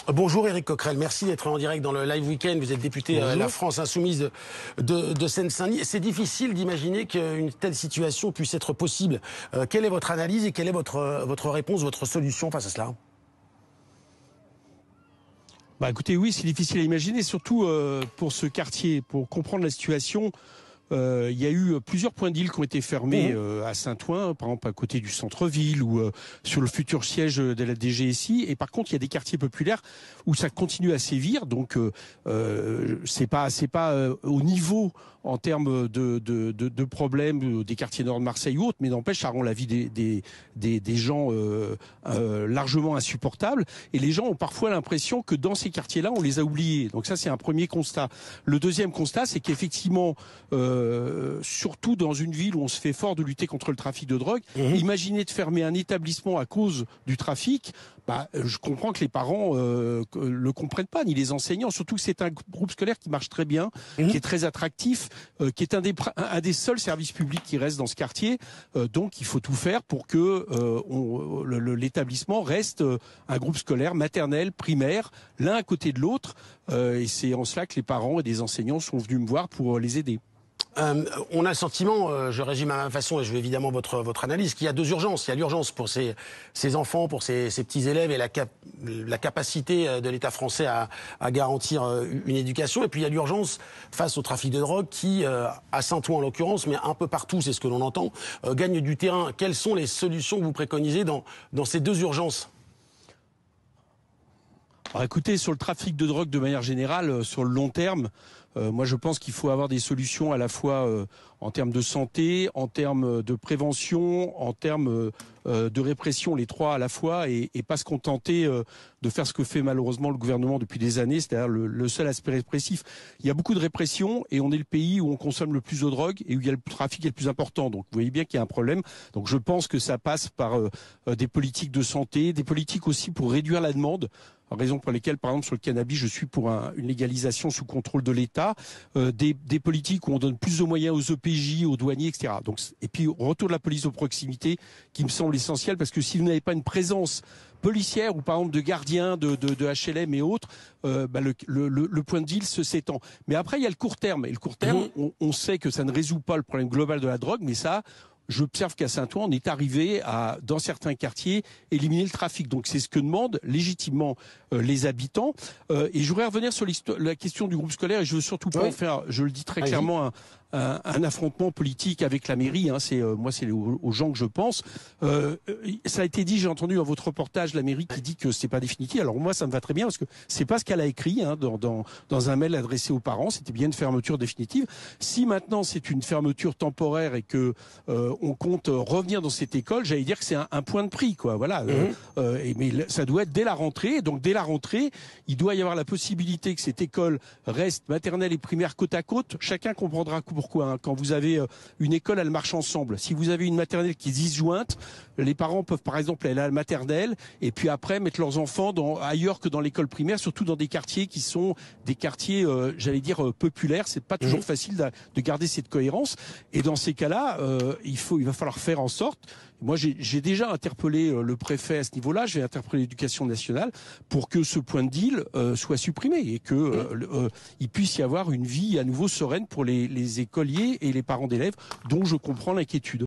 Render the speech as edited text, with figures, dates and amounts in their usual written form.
Bonjour Éric Coquerel, merci d'être en direct dans le Live Weekend. Vous êtes député La France Insoumise de Seine-Saint-Denis. C'est difficile d'imaginer qu'une telle situation puisse être possible. Quelle est votre analyse et quelle est votre réponse, votre solution face à cela? Bah écoutez, oui, c'est difficile à imaginer, surtout pour ce quartier. Pour comprendre la situation, il y a eu plusieurs points d'île qui ont été fermés à Saint-Ouen, par exemple à côté du centre-ville ou sur le futur siège de la DGSI. Et par contre, il y a des quartiers populaires où ça continue à sévir. Donc, c'est pas au niveau en termes de problèmes des quartiers nord de Marseille ou autres, mais n'empêche, ça rend la vie des gens largement insupportable. Et les gens ont parfois l'impression que dans ces quartiers-là, on les a oubliés. Donc ça, c'est un premier constat. Le deuxième constat, c'est qu'effectivement, surtout dans une ville où on se fait fort de lutter contre le trafic de drogue, imaginez de fermer un établissement à cause du trafic. Bah, je comprends que les parents le comprennent pas, ni les enseignants. Surtout que c'est un groupe scolaire qui marche très bien, qui est très attractif, qui est un des seuls services publics qui reste dans ce quartier. Donc, il faut tout faire pour que l'établissement reste un groupe scolaire maternel, primaire, l'un à côté de l'autre. Et c'est en cela que les parents et des enseignants sont venus me voir pour les aider. On a le sentiment, je résume à ma façon et je veux évidemment votre analyse, qu'il y a deux urgences. Il y a l'urgence pour ces enfants, pour ces petits élèves et la capacité de l'État français à garantir une éducation. Et puis il y a l'urgence face au trafic de drogue qui, à Saint-Ouen en l'occurrence, mais un peu partout, c'est ce que l'on entend, gagne du terrain. Quelles sont les solutions que vous préconisez dans ces deux urgences ? Alors écoutez, sur le trafic de drogue de manière générale, sur le long terme, moi je pense qu'il faut avoir des solutions à la fois en termes de santé, en termes de prévention, en termes de répression, les trois à la fois, et pas se contenter de faire ce que fait malheureusement le gouvernement depuis des années, c'est-à-dire le seul aspect répressif. Il y a beaucoup de répression et on est le pays où on consomme le plus de drogue et où il y a le trafic est le plus important. Donc vous voyez bien qu'il y a un problème. Donc je pense que ça passe par des politiques de santé, des politiques aussi pour réduire la demande. Raison pour lesquelles, par exemple, sur le cannabis, je suis pour une légalisation sous contrôle de l'État, des politiques où on donne plus de moyens aux OPJ, aux douaniers, etc. Donc, et puis, retour de la police aux proximités, qui me semble essentiel, parce que si vous n'avez pas une présence policière ou par exemple de gardiens de HLM et autres, le point de deal s'étend. Mais après, il y a le court terme. Et le court terme, on sait que ça ne résout pas le problème global de la drogue, mais ça... J'observe qu'à Saint-Ouen, on est arrivé à, dans certains quartiers, éliminer le trafic. Donc c'est ce que demandent légitimement les habitants. Et je voudrais revenir sur la question du groupe scolaire, et je veux surtout pas en faire, je le dis très clairement, un affrontement politique avec la mairie. Hein. Moi, c'est aux gens que je pense. Ça a été dit, j'ai entendu dans votre reportage, la mairie qui dit que c'est pas définitif. Alors moi, ça me va très bien parce que c'est pas ce qu'elle a écrit dans un mail adressé aux parents. C'était bien une fermeture définitive. Si maintenant c'est une fermeture temporaire et que on compte revenir dans cette école, j'allais dire que c'est un point de prix, quoi. Voilà. Mais ça doit être dès la rentrée. Donc dès la rentrée, il doit y avoir la possibilité que cette école reste maternelle et primaire côte à côte. Chacun comprendra pourquoi. Hein. Quand vous avez une école, elle marche ensemble. Si vous avez une maternelle qui est disjointe, les parents peuvent par exemple aller à la maternelle et puis après mettre leurs enfants ailleurs que dans l'école primaire, surtout dans des quartiers qui sont des quartiers, j'allais dire, populaires. C'est pas toujours facile de garder cette cohérence. Et dans ces cas-là, il va falloir faire en sorte. Moi, j'ai déjà interpellé le préfet à ce niveau-là. Je vais interpeller l'Éducation nationale pour que ce point de deal soit supprimé et que il puisse y avoir une vie à nouveau sereine pour les écoliers et les parents d'élèves, dont je comprends l'inquiétude.